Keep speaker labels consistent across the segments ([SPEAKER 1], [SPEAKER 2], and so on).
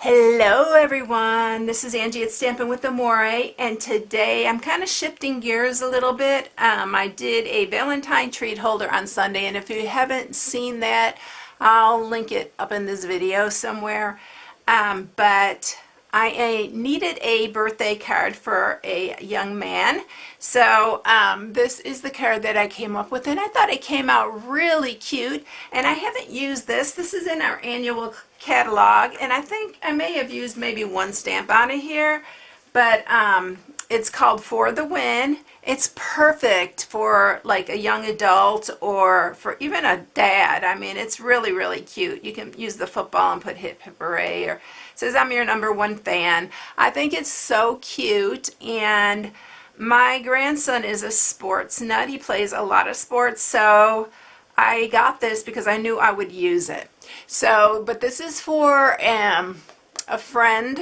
[SPEAKER 1] Hello everyone, this is Angie at Stampin' with Amore, and today I'm kind of shifting gears a little bit. I did a Valentine treat holder on Sunday, and if you haven't seen that, I'll link it up in this video somewhere. But I needed a birthday card for a young man, so this is the card that I came up with, and I thought it came out really cute. And I haven't used this. This is in our annual catalog, and I think I may have used maybe one stamp on it here, but it's called For the Win. It's perfect for like a young adult or for even a dad. I mean, it's really, really cute. You can use the football and put hip hip hooray, or it says I'm your #1 fan. I think it's so cute, and my grandson is a sports nut. He plays a lot of sports, so I got this because I knew I would use it. So, but this is for a friend.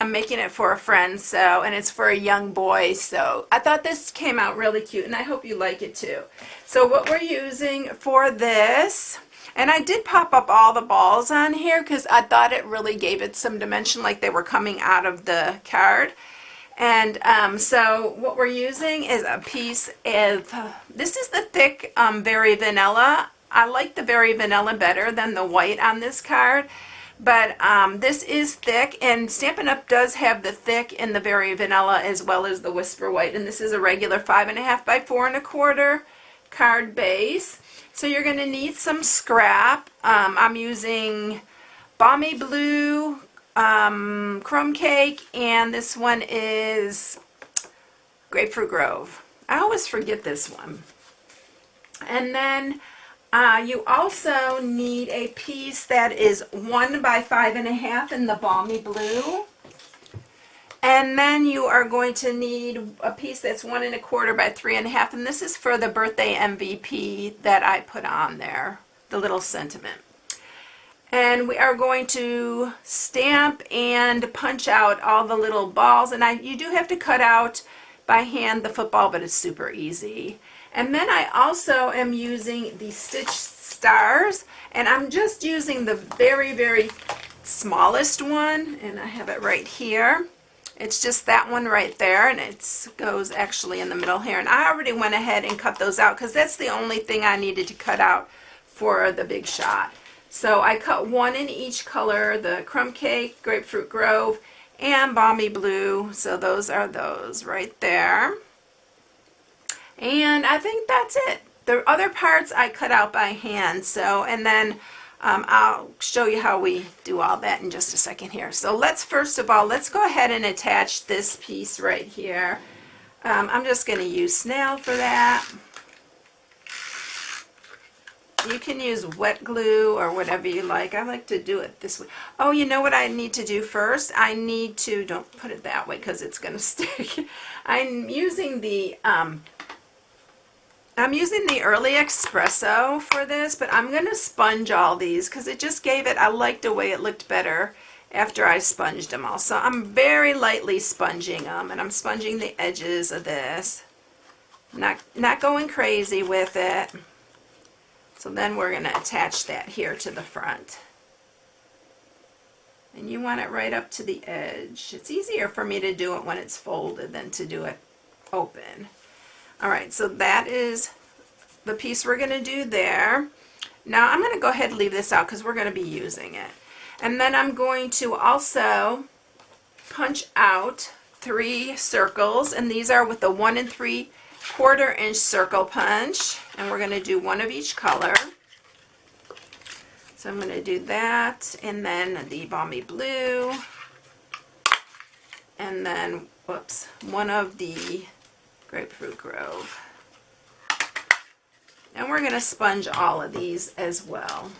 [SPEAKER 1] I'm making it for a friend, so, and it's for a young boy, so I thought this came out really cute, and I hope you like it too. So what we're using for this, and I did pop up all the balls on here because I thought it really gave it some dimension, like they were coming out of the card. And so what we're using is a piece of, this is the thick Very Vanilla. I like the Very Vanilla better than the white on this card, but this is thick, and Stampin' Up! Does have the thick and the Very Vanilla as well as the Whisper White, and this is a regular 5.5 by 4.25 card base. So you're going to need some scrap. I'm using Balmy Blue, Crumb Cake, and this one is Grapefruit Grove. I always forget this one. And then you also need a piece that is 1 by 5.5 in the Balmy Blue. And then you are going to need a piece that's 1.25 by 3.5, and this is for the birthday MVP that I put on there, the little sentiment. And we are going to stamp and punch out all the little balls, and you do have to cut out by hand the football, but it's super easy. And then I also am using the stitch stars, and I'm just using the very, very smallest one, and I have it right here. It's just that one right there, and it goes actually in the middle here. And I already went ahead and cut those out because that's the only thing I needed to cut out for the big shot. So I cut one in each color, the Crumb Cake, Grapefruit Grove, and Balmy Blue. So those are those right there. And I think that's it. The other parts I cut out by hand. So, and then I'll show you how we do all that in just a second here. So let's first of all, let's go ahead and attach this piece right here. I'm just going to use snail for that. You can use wet glue or whatever you like. I like to do it this way. Oh, you know what I need to do first? I need to, don't put it that way because it's going to stick. I'm using the Early Espresso for this, but I'm going to sponge all these because it just gave it, I liked the way it looked better after I sponged them all. So I'm very lightly sponging them, and I'm sponging the edges of this. Not going crazy with it. So then we're going to attach that here to the front. And you want it right up to the edge. It's easier for me to do it when it's folded than to do it open. Alright, so that is the piece we're going to do there. Now I'm going to go ahead and leave this out because we're going to be using it. And then I'm going to also punch out 3 circles, and these are with the 1 3/4 inch circle punch, and we're going to do one of each color. So I'm going to do that, and then the Balmy Blue, and then, whoops, one of the Grapefruit Grove. And we're going to sponge all of these as well.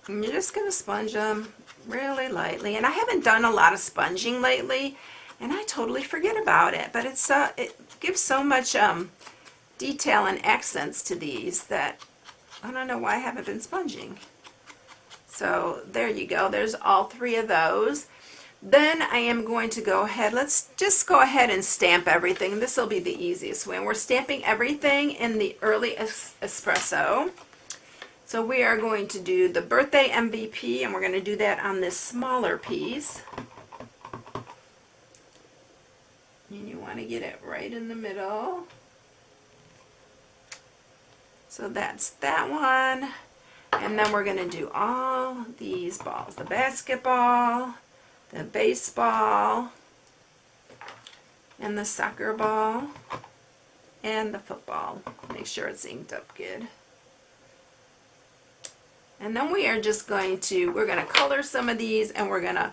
[SPEAKER 1] And you're just going to sponge them really lightly. And I haven't done a lot of sponging lately, and I totally forget about it. But it's it gives so much detail and accents to these that I don't know why I haven't been sponging. So there you go. There's all 3 of those. Then I am going to go ahead, let's just go ahead and stamp everything. This will be the easiest way. We're stamping everything in the Early Espresso. So we are going to do the birthday MVP, and we're going to do that on this smaller piece. And you want to get it right in the middle. So that's that one. And then we're going to do all these balls. The basketball, the baseball, and the soccer ball, and the football. Make sure it's inked up good. And then we are just going to, we're going to color some of these, and we're going to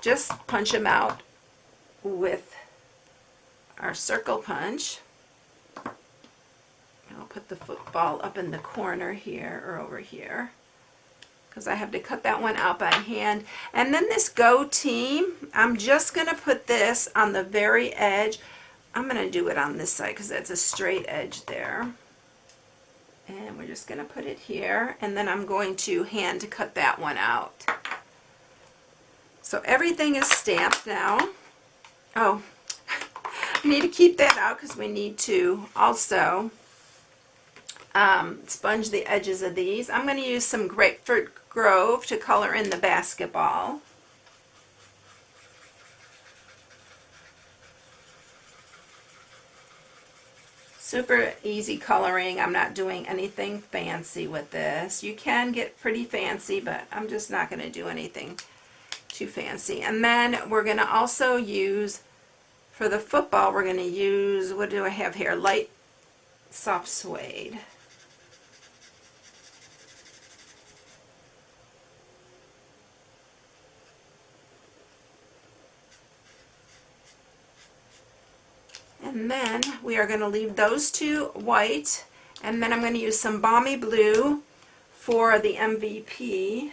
[SPEAKER 1] just punch them out with our circle punch. I'll put the football up in the corner here or over here because I have to cut that one out by hand. And then this Go Team, I'm just going to put this on the very edge. I'm going to do it on this side because that's a straight edge there. And we're just going to put it here, and then I'm going to hand cut that one out. So everything is stamped now. Oh, I need to keep that out because we need to also sponge the edges of these. I'm going to use some Grapefruit Grove to color in the basketball. Super easy coloring. I'm not doing anything fancy with this. You can get pretty fancy, but I'm just not going to do anything too fancy. And then we're going to also use, for the football, we're going to use, what do I have here? Light soft suede. And then we are going to leave those two white, and then I'm going to use some Balmy Blue for the MVP.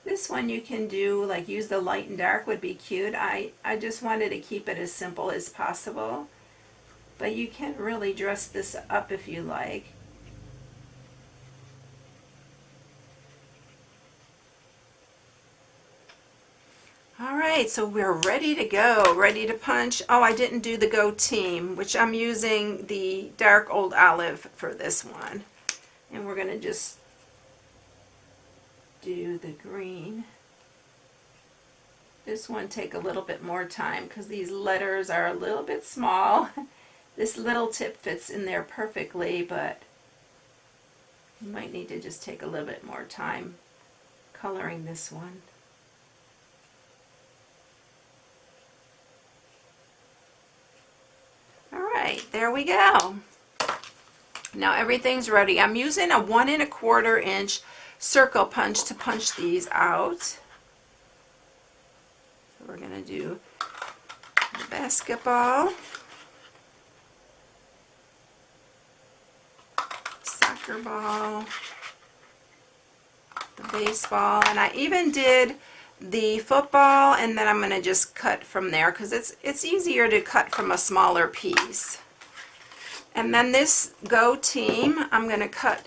[SPEAKER 1] This one you can do, like use the light and dark would be cute. I just wanted to keep it as simple as possible. But you can really dress this up if you like. Alright, so we're ready to go, ready to punch. Oh, I didn't do the Go Team, which I'm using the dark old olive for this one. And we're going to just do the green. This one take a little bit more time because these letters are a little bit small. This little tip fits in there perfectly, but you might need to just take a little bit more time coloring this one. Alright, there we go. Now everything's ready. I'm using a 1 1/4 inch circle punch to punch these out. So we're going to do the basketball, soccer ball, the baseball, and I even did the football, and then I'm going to just cut from there because it's easier to cut from a smaller piece. And then this Go Team, I'm going to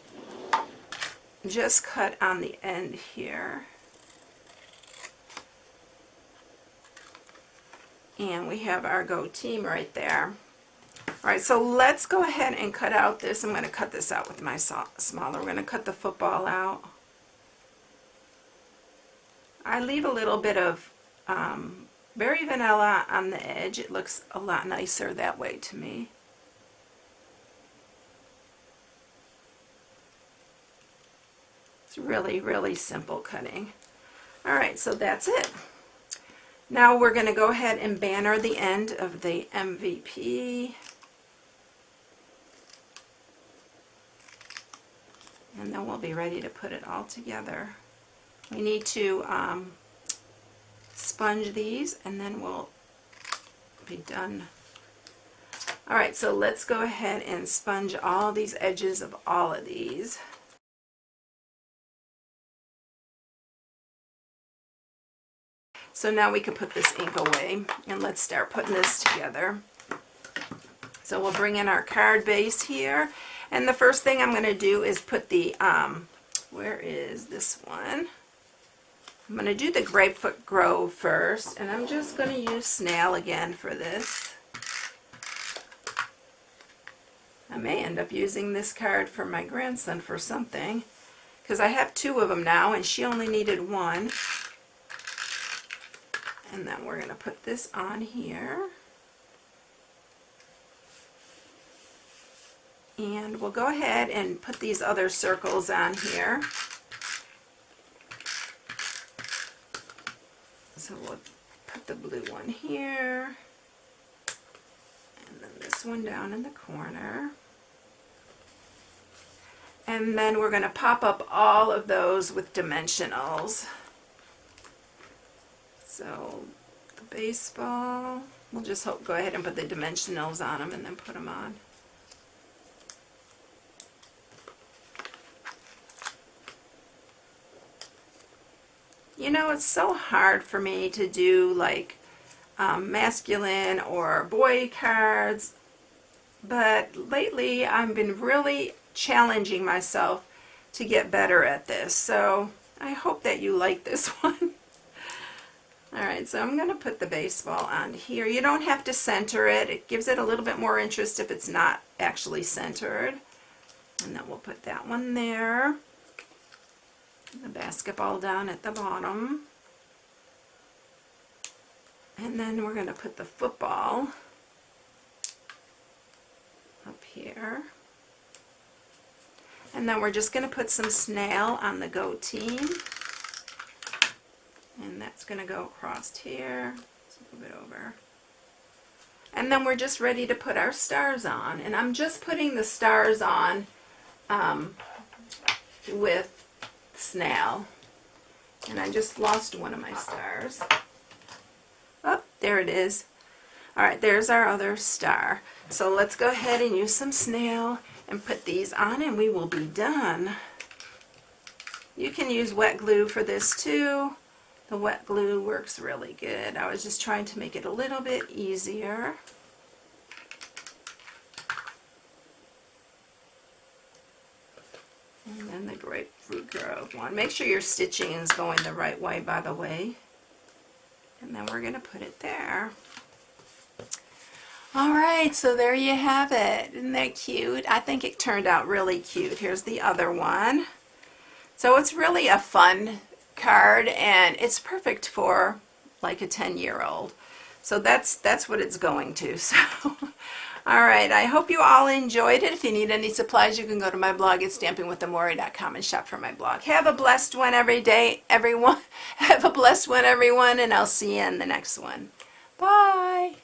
[SPEAKER 1] just cut on the end here. And we have our Go Team right there. Alright, so let's go ahead and cut out this. I'm going to cut this out with my smaller. We're going to cut the football out. I leave a little bit of berry vanilla on the edge. It looks a lot nicer that way to me. It's really, really simple cutting. Alright, so that's it. Now we're going to go ahead and banner the end of the MVP. And then we'll be ready to put it all together. We need to sponge these, and then we'll be done. Alright, so let's go ahead and sponge all these edges of all of these. So now we can put this ink away, and let's start putting this together. So we'll bring in our card base here, and the first thing I'm going to do is put the, where is this one? I'm going to do the Grapefruit Grove first, and I'm just going to use snail again for this. I may end up using this card for my grandson for something, because I have 2 of them now and she only needed 1. And then we're going to put this on here. And we'll go ahead and put these other circles on here. So we'll put the blue one here. And then this one down in the corner. And then we're going to pop up all of those with dimensionals. So the baseball, we'll just go ahead and put the dimensionals on them and then put them on. You know, it's so hard for me to do like masculine or boy cards, but lately I've been really challenging myself to get better at this. So I hope that you like this one. Alright, so I'm going to put the baseball on here. You don't have to center it. It gives it a little bit more interest if it's not actually centered. And then we'll put that one there. The basketball down at the bottom. And then we're going to put the football up here. And then we're just going to put some snail on the Go Team. And that's going to go across here. Let's move it over. And then we're just ready to put our stars on. And I'm just putting the stars on with snail. And I just lost one of my stars. Oh, there it is. Alright, there's our other star. So let's go ahead and use some snail and put these on and we will be done. You can use wet glue for this too. The wet glue works really good. I was just trying to make it a little bit easier. And then the Grapefruit Grove one. Make sure your stitching is going the right way, by the way. And then we're going to put it there. Alright, so there you have it. Isn't that cute? I think it turned out really cute. Here's the other one. So it's really a fun card and it's perfect for like a 10-year-old. So that's what it's going to. So alright, I hope you all enjoyed it. If you need any supplies, you can go to my blog at stampingwiththemori.com and shop for my blog. Have a blessed one every day, everyone. Have a blessed one, everyone, and I'll see you in the next one. Bye!